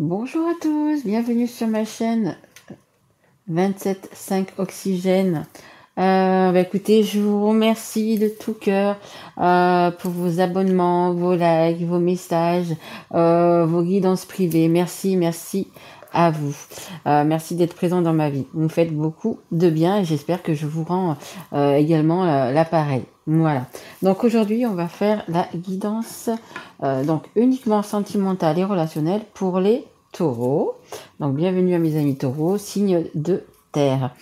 Bonjour à tous, bienvenue sur ma chaîne 27.5 Oxygène. Écoutez, je vous remercie de tout cœur pour vos abonnements, vos likes, vos messages, vos guidances privées. Merci à vous. Merci d'être présent dans ma vie. Vous me faites beaucoup de bien et j'espère que je vous rends également l'appareil. Voilà. Donc aujourd'hui, on va faire la guidance donc uniquement sentimentale et relationnelle pour les taureaux. Donc bienvenue à mes amis taureaux, signe de terre.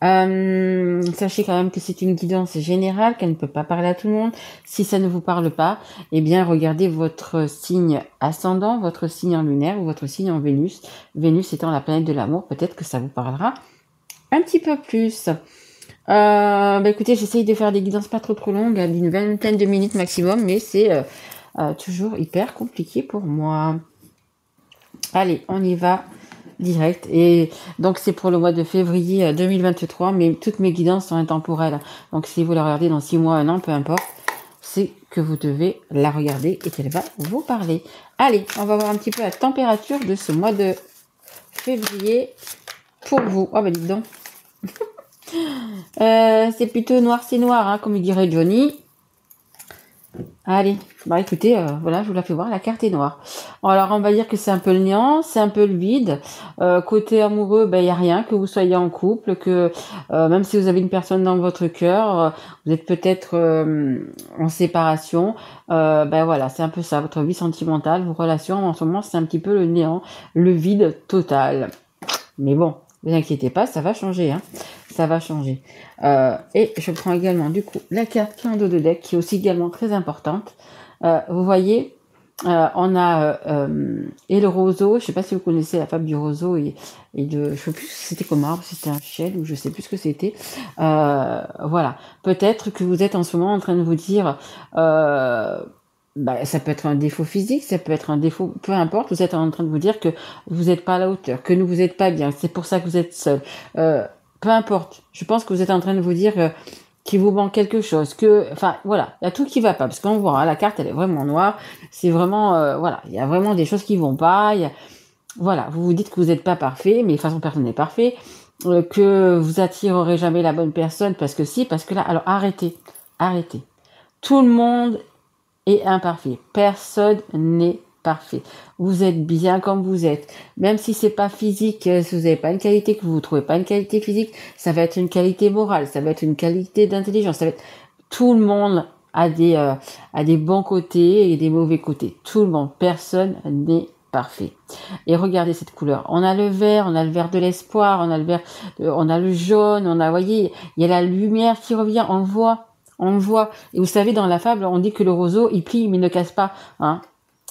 Sachez quand même que c'est une guidance générale, qu'elle ne peut pas parler à tout le monde. Si ça ne vous parle pas, eh bien regardez votre signe ascendant, votre signe en lunaire ou votre signe en Vénus. Vénus étant la planète de l'amour, peut-être que ça vous parlera un petit peu plus. Écoutez, j'essaye de faire des guidances pas trop longues, d'une vingtaine de minutes maximum, mais c'est toujours hyper compliqué pour moi. Allez, on y va direct. Et donc, c'est pour le mois de février 2023, mais toutes mes guidances sont intemporelles. Donc, si vous la regardez dans 6 mois, 1 an, peu importe, c'est que vous devez la regarder et qu'elle va vous parler. Allez, on va voir un petit peu la température de ce mois de février pour vous. Oh, bah, dites donc. C'est plutôt noir, c'est noir, hein, comme dirait Johnny. Allez, bah écoutez, voilà, je vous la fais voir, la carte est noire. Alors, on va dire que c'est un peu le néant, c'est un peu le vide. Côté amoureux, ben, il n'y a rien, que vous soyez en couple, que même si vous avez une personne dans votre cœur, vous êtes peut-être en séparation. Ben voilà, c'est un peu ça, votre vie sentimentale, vos relations, en ce moment, c'est un petit peu le néant, le vide total. Mais bon, ne vous inquiétez pas, ça va changer, hein. Ça va changer. Et je prends également du coup la carte qui est en dos de deck, qui est aussi également très importante. Vous voyez, on a et le roseau. Je sais pas si vous connaissez la fable du roseau et de, je sais plus si c'était comme arbre, si c'était un chêne ou je sais plus ce que c'était. Voilà. Peut-être que vous êtes en ce moment en train de vous dire. Ça peut être un défaut physique, ça peut être un défaut, peu importe, vous êtes en train de vous dire que vous n'êtes pas à la hauteur, que vous n'êtes pas bien, c'est pour ça que vous êtes seul. Peu importe, je pense que vous êtes en train de vous dire qu'il vous manque quelque chose, enfin voilà, il y a tout qui va pas, parce qu'on voit, hein, la carte elle est vraiment noire, c'est vraiment, voilà, il y a vraiment des choses qui vont pas, voilà, vous vous dites que vous n'êtes pas parfait, mais de toute façon personne n'est parfait, que vous attirerez jamais la bonne personne, parce que là, alors arrêtez, tout le monde est imparfait. Personne n'est parfait. Vous êtes bien comme vous êtes. Même si c'est pas physique, si vous n'avez pas une qualité, que vous ne trouvez pas une qualité physique, ça va être une qualité morale, ça va être une qualité d'intelligence, ça va être... Tout le monde a des bons côtés et des mauvais côtés. Tout le monde. Personne n'est parfait. Et regardez cette couleur. On a le vert de l'espoir, on a le jaune, vous voyez, il y a la lumière qui revient, on le voit. On le voit. Et vous savez, dans la fable, on dit que le roseau, il plie, mais il ne casse pas. Hein.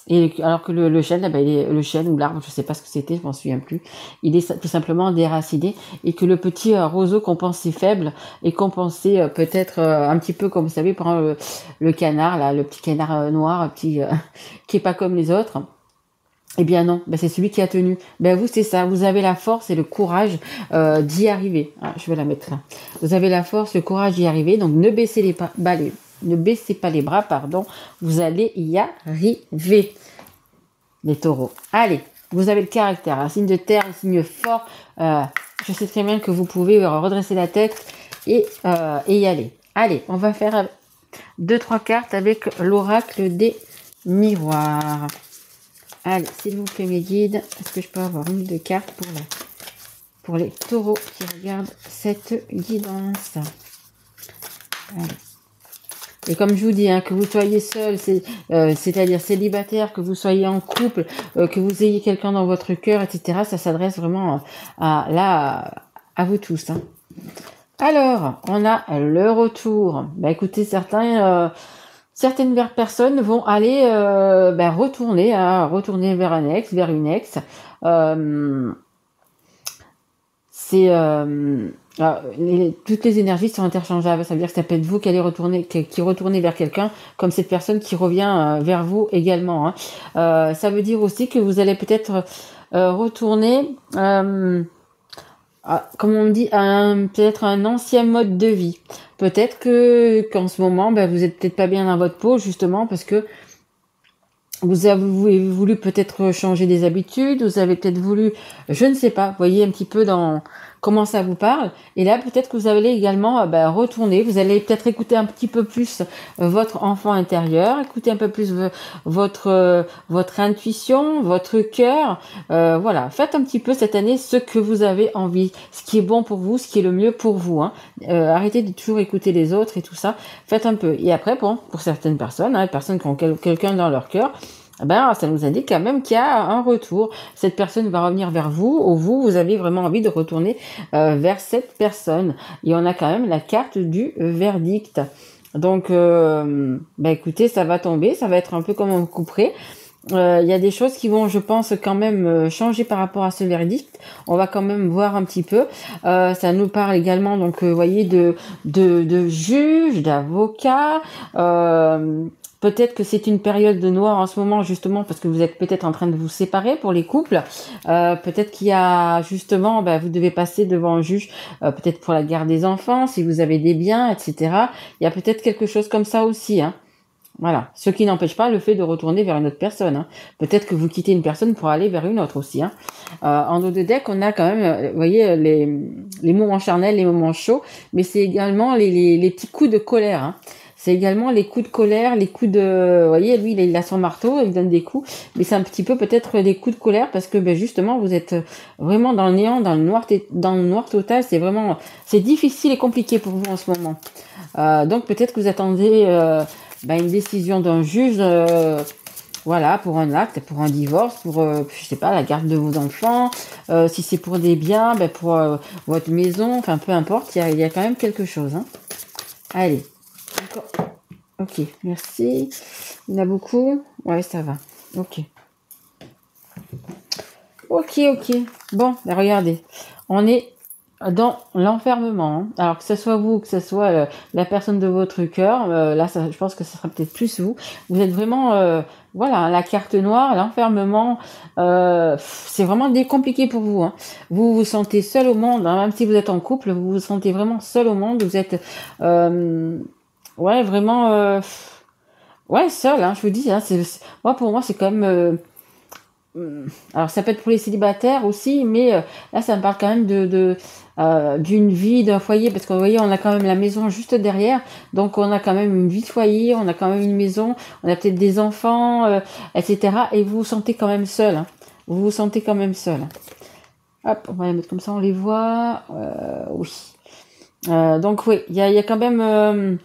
Et alors que le chêne, le chêne ou l'arbre, je sais pas ce que c'était, je m'en souviens plus, il est tout simplement déraciné. Et que le petit roseau compensé faible est compensé peut-être un petit peu comme, vous savez, par le canard, là, le petit canard noir, qui est pas comme les autres. Eh bien non, c'est celui qui a tenu. Vous, c'est ça, vous avez la force et le courage d'y arriver. Ah, je vais la mettre là. Vous avez la force, le courage d'y arriver, donc ne baissez pas les bras, pardon. Vous allez y arriver, les taureaux. Allez, vous avez le caractère, un signe de terre, un signe fort. Je sais très bien que vous pouvez redresser la tête et y aller. Allez, on va faire 2-3 cartes avec l'oracle des miroirs. Allez, s'il vous plaît, mes guides, est-ce que je peux avoir une de cartes pour les taureaux qui regardent cette guidance? Allez. Et comme je vous dis, hein, que vous soyez seul, c'est-à-dire célibataire, que vous soyez en couple, que vous ayez quelqu'un dans votre cœur, etc., ça s'adresse vraiment à vous tous. Hein. Alors, on a le retour. Écoutez, certaines personnes vont aller retourner vers un ex, vers une ex. Toutes les énergies sont interchangeables. Ça veut dire que ça peut être vous qui allez retournez vers quelqu'un, comme cette personne qui revient vers vous également. Hein. Ça veut dire aussi que vous allez peut-être retourner, comme on dit, peut-être un ancien mode de vie. Peut-être qu'en ce moment, vous êtes peut-être pas bien dans votre peau, justement, parce que Vous avez voulu peut-être changer des habitudes, vous avez peut-être voulu, je ne sais pas, voyez un petit peu dans comment ça vous parle. Et là, peut-être que vous allez également retourner, vous allez peut-être écouter un petit peu plus votre enfant intérieur, écouter un peu plus votre intuition, votre cœur. Voilà, faites un petit peu cette année ce que vous avez envie, ce qui est bon pour vous, ce qui est le mieux pour vous. Hein. Arrêtez de toujours écouter les autres et tout ça. Faites un peu. Et après, bon, pour certaines personnes, hein, les personnes qui ont quelqu'un dans leur cœur, ça nous indique quand même qu'il y a un retour. Cette personne va revenir vers vous, ou vous avez vraiment envie de retourner vers cette personne. Et on a quand même la carte du verdict. Donc, écoutez, ça va tomber, ça va être un peu comme un couperet. Il y a des choses qui vont, je pense, quand même changer par rapport à ce verdict. On va quand même voir un petit peu. Ça nous parle également, donc, vous voyez, de juges, d'avocats. Peut-être que c'est une période de noir en ce moment, justement, parce que vous êtes peut-être en train de vous séparer pour les couples. Peut-être qu'il y a, justement, vous devez passer devant un juge, peut-être pour la garde des enfants, si vous avez des biens, etc. Il y a peut-être quelque chose comme ça aussi, hein. Voilà. Ce qui n'empêche pas le fait de retourner vers une autre personne, hein. Peut-être que vous quittez une personne pour aller vers une autre aussi, hein. En dos de deck, on a quand même, vous voyez, les moments charnels, les moments chauds, mais c'est également les petits coups de colère, hein. C'est également les coups de colère, les coups de... Vous voyez, lui, il a son marteau, il donne des coups, mais c'est un petit peu peut-être des coups de colère parce que justement, vous êtes vraiment dans le néant, dans le noir total. C'est vraiment... C'est difficile et compliqué pour vous en ce moment. Donc peut-être que vous attendez une décision d'un juge, voilà, pour un acte, pour un divorce, pour, je sais pas, la garde de vos enfants. Si c'est pour des biens, pour votre maison, enfin peu importe, il y a quand même quelque chose, hein. Allez. Ok, merci. Il y en a beaucoup. Ouais, ça va. Ok. Ok. Bon, regardez. On est dans l'enfermement, hein. Alors que ce soit vous, que ce soit la personne de votre cœur, là, je pense que ce sera peut-être plus vous. Vous êtes vraiment, voilà, la carte noire, l'enfermement. C'est vraiment compliqué pour vous, hein. Vous vous sentez seul au monde, hein, même si vous êtes en couple, vous vous sentez vraiment seul au monde. Vous êtes... ouais, vraiment, ouais, seul, hein, je vous dis, hein, pour moi, c'est quand même, alors ça peut être pour les célibataires aussi, mais là, ça me parle quand même d'une vie, d'un foyer, parce que vous voyez, on a quand même la maison juste derrière, donc on a quand même une vie de foyer, on a quand même une maison, on a peut-être des enfants, etc. Et vous vous sentez quand même seul, hein. Vous vous sentez quand même seul. Hop, on va les mettre comme ça, on les voit. Oui. Donc oui, il y a quand même...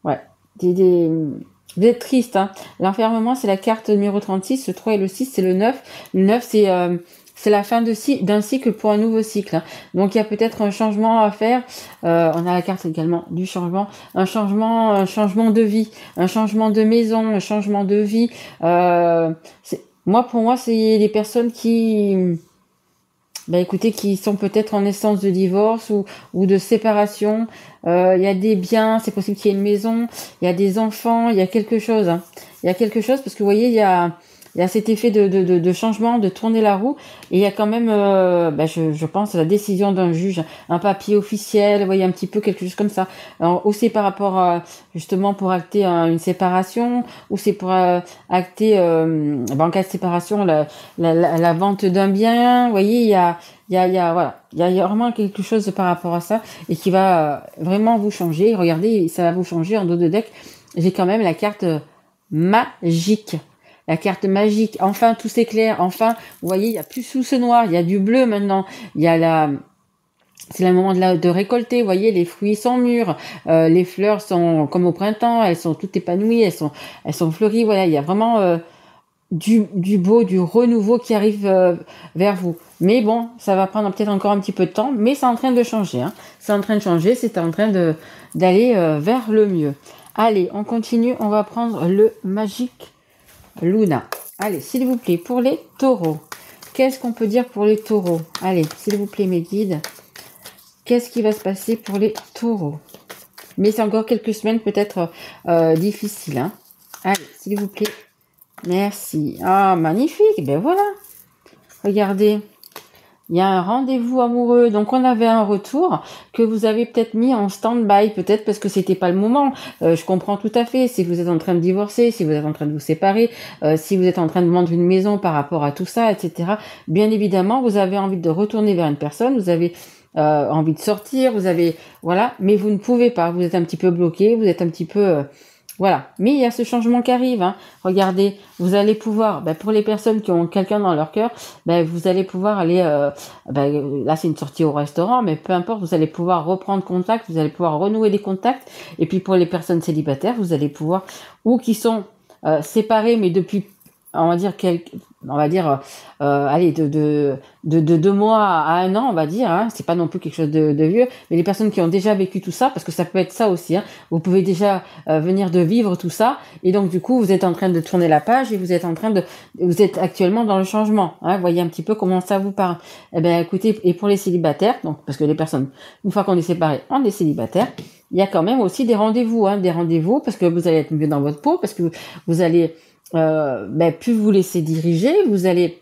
ouais, vous êtes triste, hein. L'enfermement, c'est la carte numéro 36, le 3 et le 6, c'est le 9. Le 9, c'est la fin d'un cycle pour un nouveau cycle, hein. Donc, il y a peut-être un changement à faire. On a la carte également du changement. Un changement de vie, un changement de maison, un changement de vie. Pour moi, c'est des personnes qui... écoutez, qui sont peut-être en instance de divorce ou de séparation. Il y a des biens, c'est possible qu'il y ait une maison, il y a des enfants, il y a quelque chose, hein. Il y a quelque chose parce que vous voyez, il y a cet effet de changement, de tourner la roue. Et il y a quand même, je pense, la décision d'un juge, un papier officiel, vous voyez, un petit peu quelque chose comme ça. Alors, aussi par rapport à, justement, pour acter une séparation, ou c'est pour acter, en cas de séparation, la vente d'un bien. Vous voyez, il y a vraiment quelque chose par rapport à ça et qui va vraiment vous changer. Regardez, ça va vous changer en dos de deck. J'ai quand même la carte magique. La carte magique, enfin tout s'éclaire, enfin, vous voyez, il y a plus sous ce noir, il y a du bleu maintenant, il y a c'est le moment de récolter, vous voyez, les fruits sont mûrs, les fleurs sont comme au printemps, elles sont toutes épanouies, elles sont fleuries, voilà, il y a vraiment du beau, du renouveau qui arrive vers vous. Mais bon, ça va prendre peut-être encore un petit peu de temps, mais c'est en train de changer, hein. C'est en train de changer, c'est en train d'aller vers le mieux. Allez, on continue, on va prendre le magique Luna. Allez, s'il vous plaît, pour les taureaux. Qu'est-ce qu'on peut dire pour les taureaux? Allez, s'il vous plaît, mes guides. Qu'est-ce qui va se passer pour les taureaux? Mais c'est encore quelques semaines peut-être difficiles, hein. Allez, s'il vous plaît. Merci. Ah, magnifique. Ben voilà. Regardez. Il y a un rendez-vous amoureux, donc on avait un retour que vous avez peut-être mis en stand-by, peut-être parce que c'était pas le moment. Je comprends tout à fait. Si vous êtes en train de divorcer, si vous êtes en train de vous séparer, si vous êtes en train de vendre une maison par rapport à tout ça, etc. Bien évidemment, vous avez envie de retourner vers une personne, vous avez envie de sortir, vous avez voilà, mais vous ne pouvez pas. Vous êtes un petit peu bloqué, vous êtes un petit peu voilà, mais il y a ce changement qui arrive. Hein. Regardez, vous allez pouvoir, pour les personnes qui ont quelqu'un dans leur cœur, vous allez pouvoir aller, là c'est une sortie au restaurant, mais peu importe, vous allez pouvoir reprendre contact, vous allez pouvoir renouer des contacts. Et puis pour les personnes célibataires, vous allez pouvoir, ou qui sont séparées, mais depuis, allez, de 2 mois à 1 an, on va dire, hein, c'est pas non plus quelque chose de vieux, mais les personnes qui ont déjà vécu tout ça, parce que ça peut être ça aussi, hein, vous pouvez déjà venir de vivre tout ça, et donc du coup vous êtes en train de tourner la page et vous êtes actuellement dans le changement, hein, voyez un petit peu comment ça vous parle. Eh ben écoutez, et pour les célibataires, donc parce que les personnes, une fois qu'on est séparés, on est célibataire, il y a quand même aussi des rendez-vous, parce que vous allez être mieux dans votre peau, parce que vous allez plus vous laisser diriger, vous allez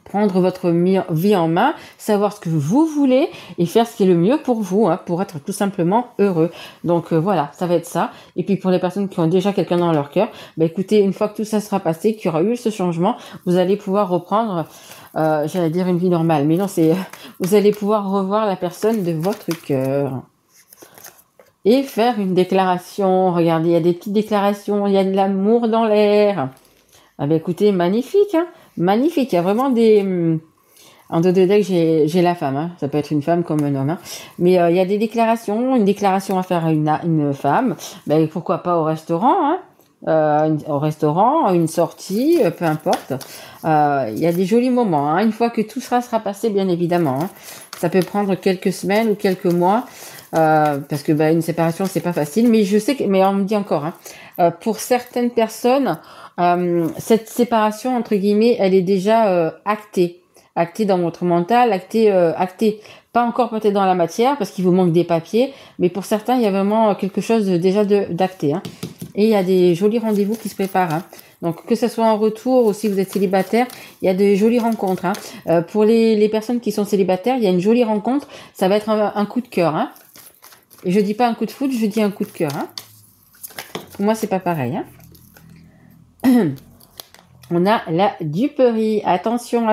prendre votre vie en main, savoir ce que vous voulez et faire ce qui est le mieux pour vous, hein, pour être tout simplement heureux. Donc voilà, ça va être ça. Et puis pour les personnes qui ont déjà quelqu'un dans leur cœur, écoutez, une fois que tout ça sera passé, qu'il y aura eu ce changement, vous allez pouvoir reprendre, j'allais dire une vie normale, mais non, vous allez pouvoir revoir la personne de votre cœur. Et faire une déclaration. Regardez, il y a des petites déclarations, il y a de l'amour dans l'air. Écoutez, magnifique, hein, magnifique. Il y a vraiment des... En dos de deck, j'ai la femme, hein. Ça peut être une femme comme un homme, hein. Mais il y a des déclarations, une déclaration à faire à une femme. Pourquoi pas au restaurant, hein. Au restaurant, une sortie, peu importe. Il y a des jolis moments, hein. Une fois que tout sera passé, bien évidemment, hein. Ça peut prendre quelques semaines ou quelques mois. Parce que une séparation c'est pas facile, mais je sais que, mais on me dit encore, hein, pour certaines personnes, cette séparation entre guillemets, elle est déjà actée dans votre mental, actée, pas encore peut-être dans la matière parce qu'il vous manque des papiers, mais pour certains il y a vraiment quelque chose d'acté, hein. Et il y a des jolis rendez-vous qui se préparent, hein. Donc que ce soit en retour ou si vous êtes célibataire, il y a de jolies rencontres, hein. Pour les personnes qui sont célibataires, il y a une jolie rencontre, ça va être un coup de cœur, hein. Et je dis pas un coup de foudre, je dis un coup de cœur, hein. Pour moi, c'est pas pareil, hein. On a la duperie. Attention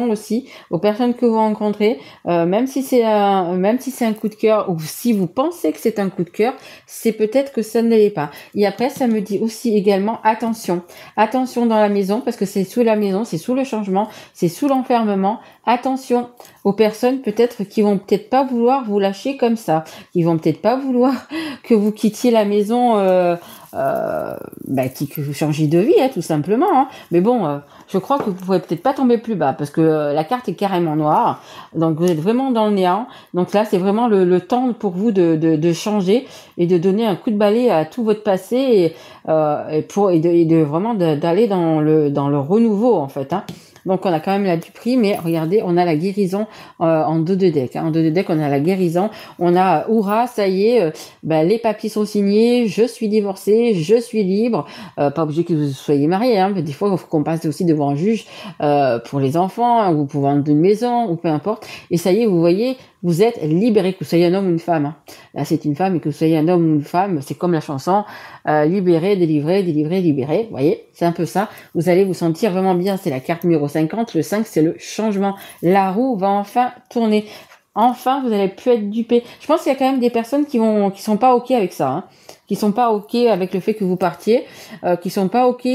aussi aux personnes que vous rencontrez, même si c'est un coup de cœur ou si vous pensez que c'est un coup de cœur, c'est peut-être que ça ne l'est pas. Et après, ça me dit aussi également attention dans la maison parce que c'est sous la maison, c'est sous le changement, c'est sous l'enfermement. Attention aux personnes peut-être qui vont peut-être pas vouloir vous lâcher comme ça, qui vont peut-être pas vouloir que vous quittiez la maison. Que vous changez de vie, hein, tout simplement, hein. Mais bon, je crois que vous pourrez peut-être pas tomber plus bas parce que la carte est carrément noire, donc vous êtes vraiment dans le néant. Donc là, c'est vraiment le temps pour vous de changer et de donner un coup de balai à tout votre passé et vraiment d'aller dans le renouveau en fait, hein. Donc on a quand même la duperie, mais regardez, on a la guérison en dos de deck, hein. En dos de deck, on a la guérison, on a hurrah, ça y est, les papiers sont signés, je suis divorcée, je suis libre, pas obligé que vous soyez marié, hein. Des fois il faut qu'on passe aussi devant un juge pour les enfants, hein, ou pour vendre une maison, ou peu importe, et ça y est, vous voyez, vous êtes libéré, que vous soyez un homme ou une femme, hein. Là c'est une femme et que vous soyez un homme ou une femme, c'est comme la chanson, libéré, délivré, libéré, vous voyez, c'est un peu ça, vous allez vous sentir vraiment bien, c'est la carte numéro 50, le 5 c'est le changement, la roue va enfin tourner, enfin vous allez plus être dupé. Je pense qu'il y a quand même des personnes qui sont pas ok avec ça, hein, qui sont pas ok avec le fait que vous partiez, qui sont pas ok,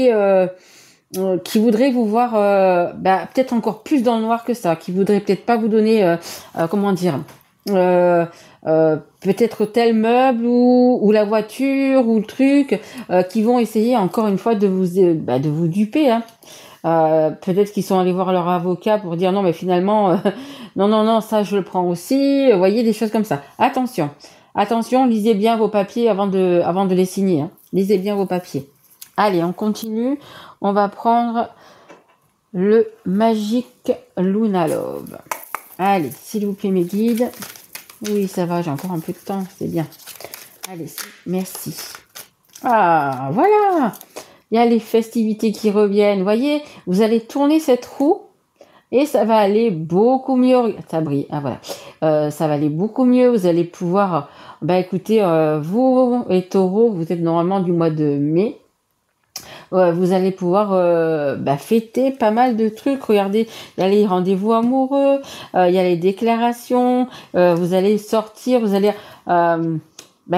qui voudraient vous voir peut-être encore plus dans le noir que ça, qui voudraient peut-être pas vous donner comment dire, peut-être tel meuble ou la voiture ou le truc, qui vont essayer encore une fois de vous duper, hein. Peut-être qu'ils sont allés voir leur avocat pour dire non mais finalement non ça je le prends aussi, voyez, des choses comme ça. Attention, lisez bien vos papiers avant de les signer, hein. Lisez bien vos papiers. Allez, on continue, on va prendre le Magic Luna Love. Allez, s'il vous plaît mes guides. Oui, ça va, j'ai encore un peu de temps, c'est bien. Allez, merci. Ah, voilà. Il y a les festivités qui reviennent. Voyez, vous allez tourner cette roue Et ça va aller beaucoup mieux. Ça brille, ah, voilà. Ça va aller beaucoup mieux. Vous allez pouvoir, écoutez, vous et Taureau, vous êtes normalement du mois de mai. Vous allez pouvoir fêter pas mal de trucs. Regardez, il y a les rendez-vous amoureux, il y a les déclarations, vous allez sortir, vous allez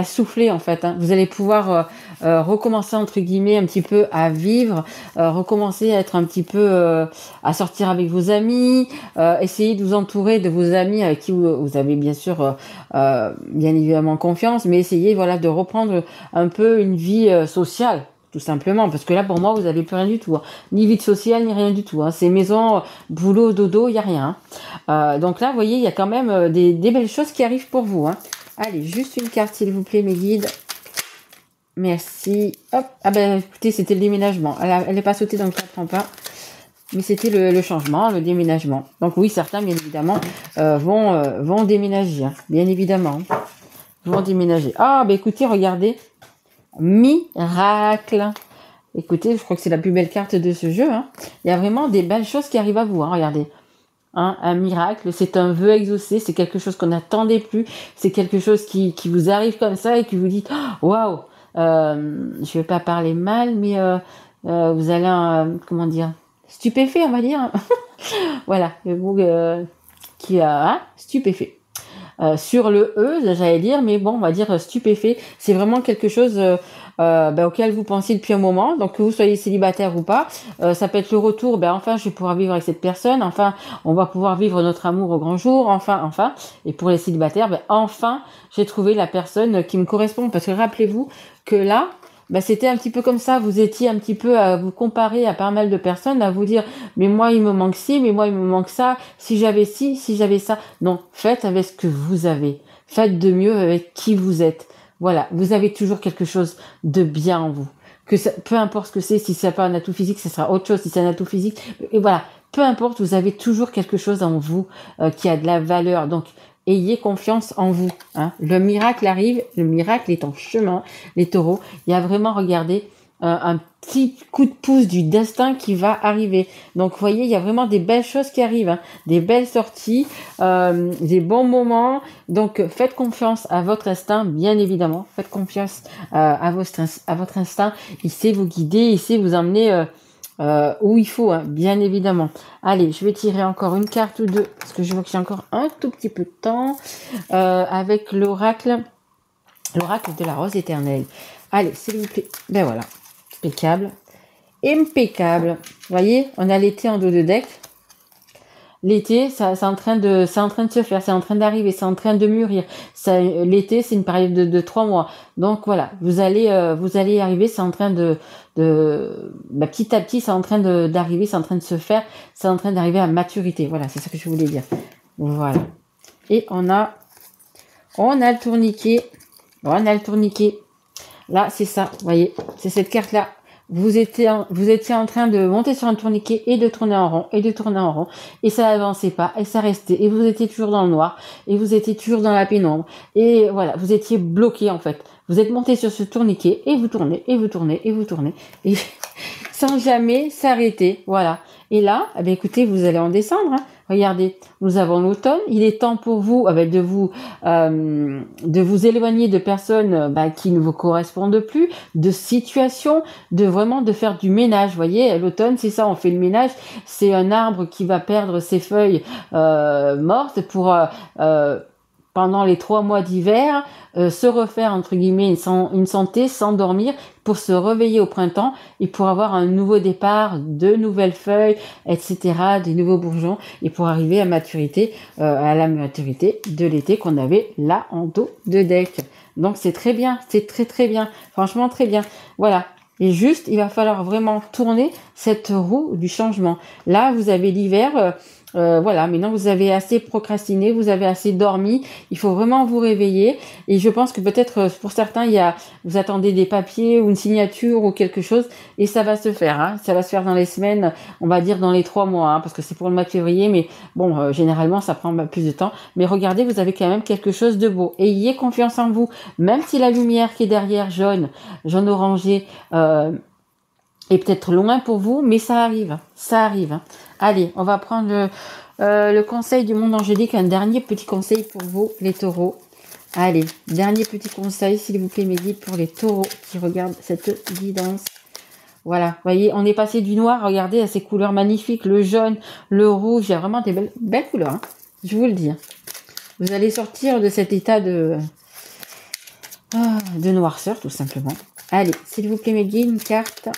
souffler en fait. Hein. Vous allez pouvoir recommencer entre guillemets un petit peu à vivre, recommencer à être un petit peu à sortir avec vos amis, essayer de vous entourer de vos amis avec qui vous avez bien sûr bien évidemment confiance, mais essayez de reprendre un peu une vie sociale. Tout simplement, parce que là, pour moi, vous n'avez plus rien du tout. Hein. Ni vie sociale, ni rien du tout. Hein. C'est maison, boulot, dodo, il n'y a rien. Donc là, vous voyez, il y a quand même des belles choses qui arrivent pour vous. Hein. Allez, juste une carte, s'il vous plaît, mes guides. Merci. Hop. Ah écoutez, c'était le déménagement. Elle n'est pas sautée, donc je ne comprends pas. Mais c'était le changement, le déménagement. Donc oui, certains, bien évidemment, vont déménager. Hein. Bien évidemment. Vont déménager. Ah, écoutez, regardez. Miracle. Écoutez, je crois que c'est la plus belle carte de ce jeu. Hein. Il y a vraiment des belles choses qui arrivent à vous. Hein. Regardez. Hein, un miracle, c'est un vœu exaucé, c'est quelque chose qu'on n'attendait plus, c'est quelque chose qui vous arrive comme ça et qui vous dit waouh, je vais pas parler mal, mais vous allez comment dire, stupéfait, on va dire. Voilà, le mot qui a stupéfait. Sur le E, j'allais dire, mais bon, on va dire stupéfait. C'est vraiment quelque chose auquel vous pensez depuis un moment. Donc, que vous soyez célibataire ou pas, ça peut être le retour. Enfin, je vais pouvoir vivre avec cette personne. Enfin, on va pouvoir vivre notre amour au grand jour. Enfin. Et pour les célibataires, enfin, j'ai trouvé la personne qui me correspond. Parce que rappelez-vous que là, c'était un petit peu comme ça, vous étiez un petit peu à vous comparer à pas mal de personnes, à vous dire mais moi il me manque ci, mais moi il me manque ça, si j'avais ci, si j'avais ça. Non, faites avec ce que vous avez, faites de mieux avec qui vous êtes. Voilà, vous avez toujours quelque chose de bien en vous. Que ça, peu importe ce que c'est, si c'est pas un atout physique, ce sera autre chose, si c'est un atout physique. Et voilà, peu importe, vous avez toujours quelque chose en vous qui a de la valeur. Donc, ayez confiance en vous. Hein. Le miracle arrive, le miracle est en chemin, les taureaux. Il y a vraiment, regardez, un petit coup de pouce du destin qui va arriver. Donc, vous voyez, il y a vraiment des belles choses qui arrivent, hein. Des belles sorties, des bons moments. Donc, faites confiance à votre instinct, bien évidemment. Faites confiance à votre instinct. Il sait vous guider, il sait vous emmener où il faut, hein, bien évidemment. Allez, je vais tirer encore une carte ou deux, parce que je vois que j'ai encore un tout petit peu de temps, avec l'oracle de la rose éternelle. Allez, s'il vous plaît. Voilà, impeccable. Vous voyez, on a l'été en dos de deck. L'été, c'est en train de se faire, c'est en train d'arriver, c'est en train de mûrir. L'été, c'est une période de 3 mois. Donc voilà, vous allez y arriver, c'est en train de petit à petit, c'est en train d'arriver, c'est en train de se faire, c'est en train d'arriver à maturité. Voilà, c'est ça que je voulais dire. Voilà. Et on a le tourniquet. Là, c'est ça, vous voyez, c'est cette carte-là. Vous étiez en train de monter sur un tourniquet et de tourner en rond, et ça n'avançait pas, et ça restait, et vous étiez toujours dans le noir, et vous étiez toujours dans la pénombre, et voilà, vous étiez bloqué en fait. Vous êtes monté sur ce tourniquet, et vous tournez, et sans jamais s'arrêter, voilà. Et là, écoutez, vous allez en descendre, hein. Regardez, nous avons l'automne. Il est temps pour vous, de vous éloigner de personnes qui ne vous correspondent plus, de situations, de faire du ménage. Vous voyez, l'automne, c'est ça, on fait le ménage. C'est un arbre qui va perdre ses feuilles mortes pour pendant les 3 mois d'hiver, se refaire entre guillemets une santé, s'endormir pour se réveiller au printemps et pour avoir un nouveau départ, de nouvelles feuilles, etc., des nouveaux bourgeons et pour arriver à la maturité de l'été qu'on avait là en dos de deck. Donc c'est très bien, c'est très très bien, franchement très bien. Voilà. Et juste, il va falloir vraiment tourner cette roue du changement. Là, vous avez l'hiver. Voilà, maintenant vous avez assez procrastiné, vous avez assez dormi, il faut vraiment vous réveiller et je pense que peut-être pour certains vous attendez des papiers ou une signature ou quelque chose et ça va se faire, hein. Ça va se faire dans les semaines, on va dire dans les 3 mois, hein, parce que c'est pour le mois de février, mais bon, généralement ça prend plus de temps, mais regardez, vous avez quand même quelque chose de beau, ayez confiance en vous, même si la lumière qui est derrière jaune orangé, est peut-être loin pour vous, mais ça arrive, ça arrive. Allez, on va prendre le conseil du monde angélique, un dernier petit conseil pour vous, les taureaux. Allez, dernier petit conseil, s'il vous plaît, mes guides, pour les taureaux qui regardent cette guidance. Voilà, vous voyez, on est passé du noir, regardez, à ces couleurs magnifiques, le jaune, le rouge, il y a vraiment des belles couleurs, hein, je vous le dis. Hein. Vous allez sortir de cet état de noirceur, tout simplement. Allez, s'il vous plaît, mes guides, une carte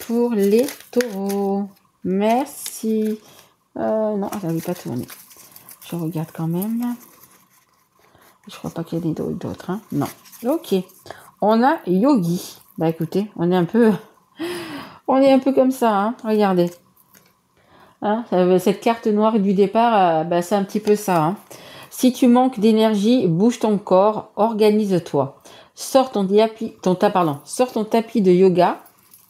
pour les taureaux. Merci. Non, je n'avais pas tourné. Je regarde quand même. Je crois pas qu'il y ait d'autres. Hein. Non. Ok. On a Yogi. Bah écoutez, on est un peu comme ça. Hein. Regardez. Hein, cette carte noire du départ, c'est un petit peu ça. Hein. Si tu manques d'énergie, bouge ton corps, organise-toi. Sors ton tapis de yoga,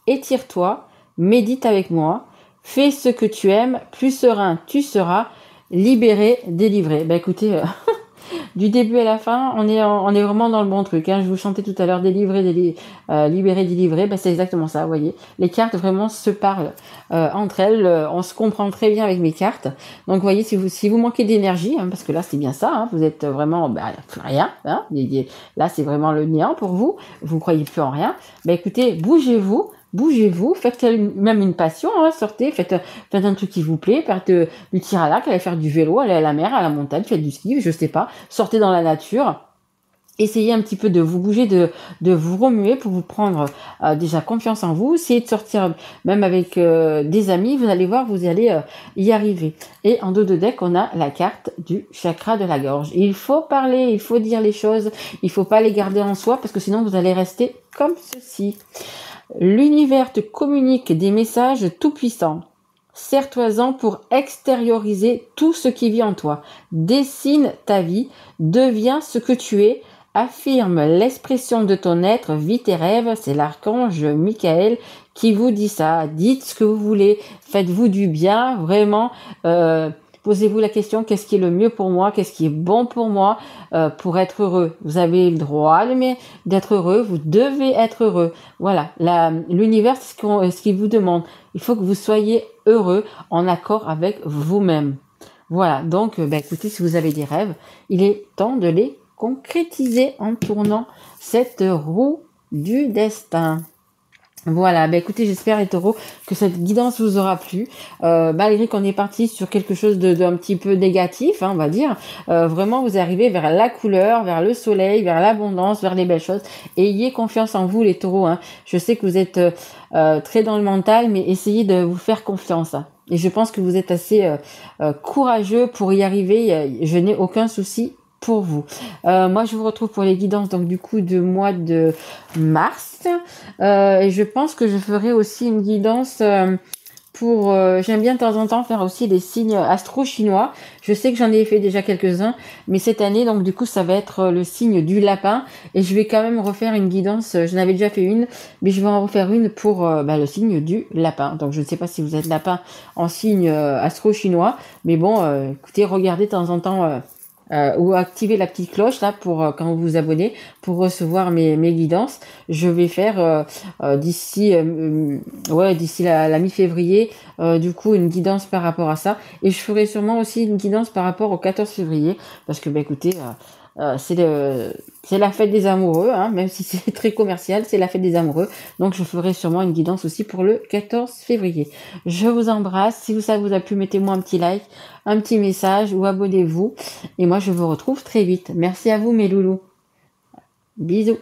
étire-toi, médite avec moi, fais ce que tu aimes, plus serein tu seras, libéré, délivré. Bah écoutez, du début à la fin, on est vraiment dans le bon truc. Hein. Je vous chantais tout à l'heure, libéré, délivré. Bah, c'est exactement ça, vous voyez. Les cartes vraiment se parlent entre elles. On se comprend très bien avec mes cartes. Donc, vous voyez, si vous manquez d'énergie, hein, parce que là, c'est bien ça. Hein, vous êtes vraiment plus rien. Hein, là, c'est vraiment le néant pour vous. Vous ne croyez plus en rien. Bah, écoutez, bougez-vous, faites même une passion, hein, sortez, faites un truc qui vous plaît, faites du tir à l'arc, allez faire du vélo, allez à la mer, à la montagne, faites du ski, je sais pas, sortez dans la nature, essayez un petit peu de vous bouger, de vous remuer pour vous prendre déjà confiance en vous, essayez de sortir même avec des amis, vous allez voir, vous allez y arriver. Et en dos de deck, on a la carte du chakra de la gorge. Il faut parler, il faut dire les choses, il faut pas les garder en soi parce que sinon vous allez rester comme ceci. L'univers te communique des messages tout-puissants. Sers-toi-en pour extérioriser tout ce qui vit en toi. Dessine ta vie, deviens ce que tu es, affirme l'expression de ton être, vis tes rêves. C'est l'archange Michael qui vous dit ça. Dites ce que vous voulez, faites-vous du bien, vraiment. Posez-vous la question, qu'est-ce qui est le mieux pour moi, qu'est-ce qui est bon pour moi pour être heureux. Vous avez le droit d'être heureux, vous devez être heureux. Voilà, l'univers, c'est ce qu'il vous demande. Il faut que vous soyez heureux en accord avec vous-même. Voilà, donc écoutez, si vous avez des rêves, il est temps de les concrétiser en tournant cette roue du destin. Voilà, écoutez, j'espère les taureaux que cette guidance vous aura plu. Malgré qu'on est parti sur quelque chose d'un petit peu négatif, hein, on va dire, vraiment vous arrivez vers la couleur, vers le soleil, vers l'abondance, vers les belles choses. Ayez confiance en vous les taureaux. Hein. Je sais que vous êtes très dans le mental, mais essayez de vous faire confiance. Hein. Et je pense que vous êtes assez courageux pour y arriver. Je n'ai aucun souci pour vous. Moi, je vous retrouve pour les guidances donc du coup du mois de mars. Et je pense que je ferai aussi une guidance pour... j'aime bien de temps en temps faire aussi des signes astro-chinois. Je sais que j'en ai fait déjà quelques-uns, mais cette année, donc du coup, ça va être le signe du lapin. Et je vais quand même refaire une guidance. Je n'avais déjà fait une, mais je vais en refaire une pour le signe du lapin. Donc je ne sais pas si vous êtes lapin en signe astro-chinois, mais bon, écoutez, regardez de temps en temps... ou activer la petite cloche là pour quand vous vous abonnez pour recevoir mes guidances. Je vais faire d'ici la mi-février du coup une guidance par rapport à ça et je ferai sûrement aussi une guidance par rapport au 14 février parce que écoutez c'est la fête des amoureux, hein, même si c'est très commercial, c'est la fête des amoureux. Donc je ferai sûrement une guidance aussi pour le 14 février. Je vous embrasse. Si ça vous a plu, mettez-moi un petit like, un petit message ou abonnez-vous. Et moi, je vous retrouve très vite. Merci à vous, mes loulous. Bisous.